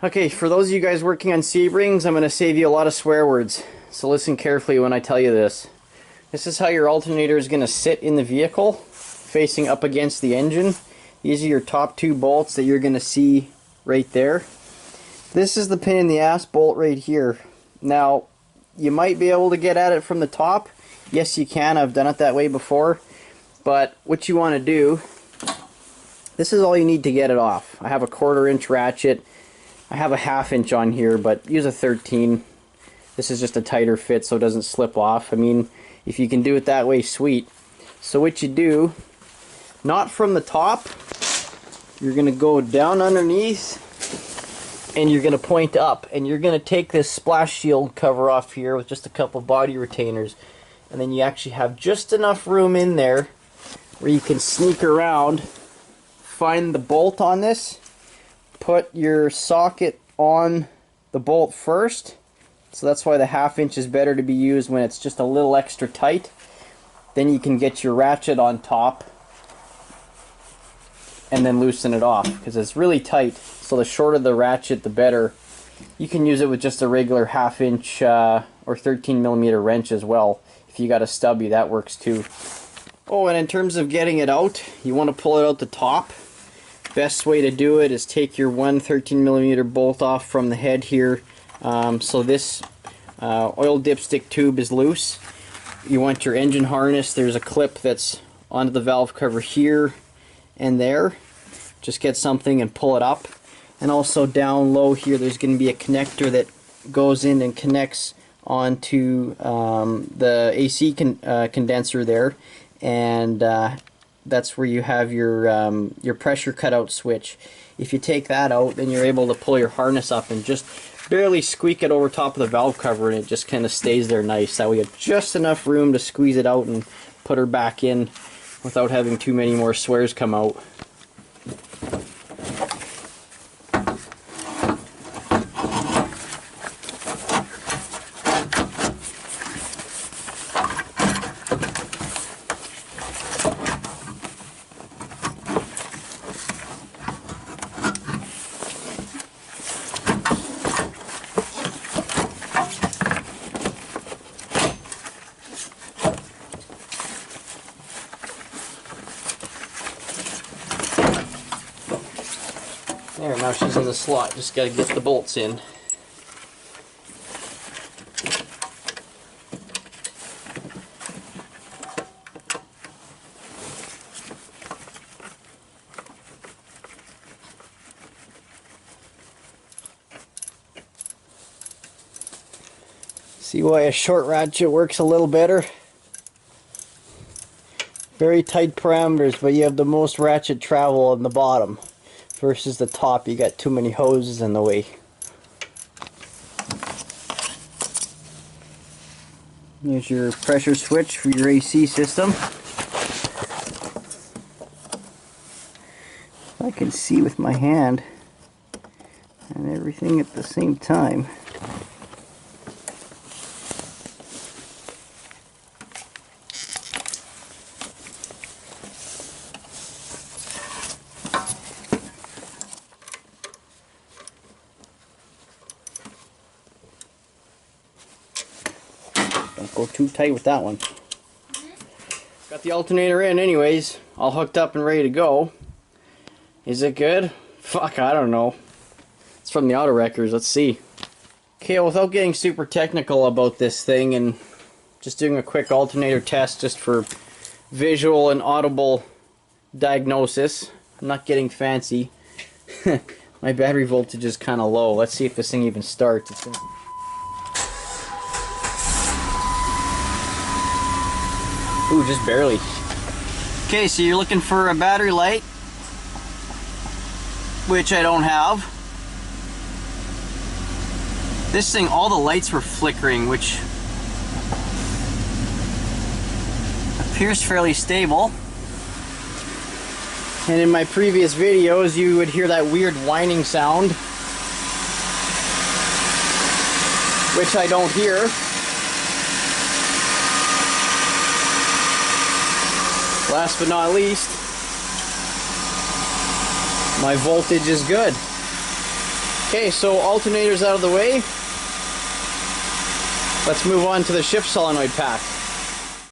Okay, for those of you guys working on Sebrings, I'm going to save you a lot of swear words. So listen carefully when I tell you this. This is how your alternator is going to sit in the vehicle, facing up against the engine. These are your top two bolts that you're going to see right there. This is the pain in the ass bolt right here. Now, you might be able to get at it from the top. Yes, you can. I've done it that way before. But what you want to do, this is all you need to get it off. I have a 1/4 inch ratchet. I have a 1/2 inch on here, but use a 13. This is just a tighter fit so it doesn't slip off. I mean, if you can do it that way, sweet. So what you do, not from the top, you're going to go down underneath and you're going to point up, and you're going to take this splash shield cover off here with just a couple body retainers, and then you actually have just enough room in there where you can sneak around, find the bolt on this, put your socket on the bolt first. So that's why the 1/2 inch is better to be used when it's just a little extra tight. Then you can get your ratchet on top and then loosen it off, because it's really tight. So the shorter the ratchet, the better. You can use it with just a regular 1/2 inch or 13mm wrench as well. If you got a stubby, that works too. Oh, and in terms of getting it out, you want to pull it out the top. Best way to do it is take your 1 13mm bolt off from the head here. So this oil dipstick tube is loose. You want your engine harness. There's a clip that's onto the valve cover here and there. Just get something and pull it up. And also down low here, there's going to be a connector that goes in and connects onto the AC condenser there, and that's where you have your pressure cutout switch. If you take that out, then you're able to pull your harness up and just barely squeak it over top of the valve cover, and it just kind of stays there nice. That way you have just enough room to squeeze it out and put her back in without having too many more swears come out. There, now she's in the slot. Just gotta get the bolts in. See why a short ratchet works a little better? Very tight parameters, but you have the most ratchet travel on the bottom. Versus the top, you got too many hoses in the way. Here's your pressure switch for your AC system. I can see with my hand and everything at the same time. Don't go too tight with that one. Got the alternator in anyways, all hooked up and ready to go. Is it good? Fuck, I don't know. It's from the Auto Wreckers, let's see. Okay, without getting super technical about this thing and just doing a quick alternator test just for visual and audible diagnosis. I'm not getting fancy. My battery voltage is kind of low. Let's see if this thing even starts. Ooh, just barely. Okay, so you're looking for a battery light, which I don't have. This thing, all the lights were flickering, which appears fairly stable. And in my previous videos, you would hear that weird whining sound, which I don't hear. Last but not least, my voltage is good. Okay, so alternator's out of the way. Let's move on to the shift solenoid pack.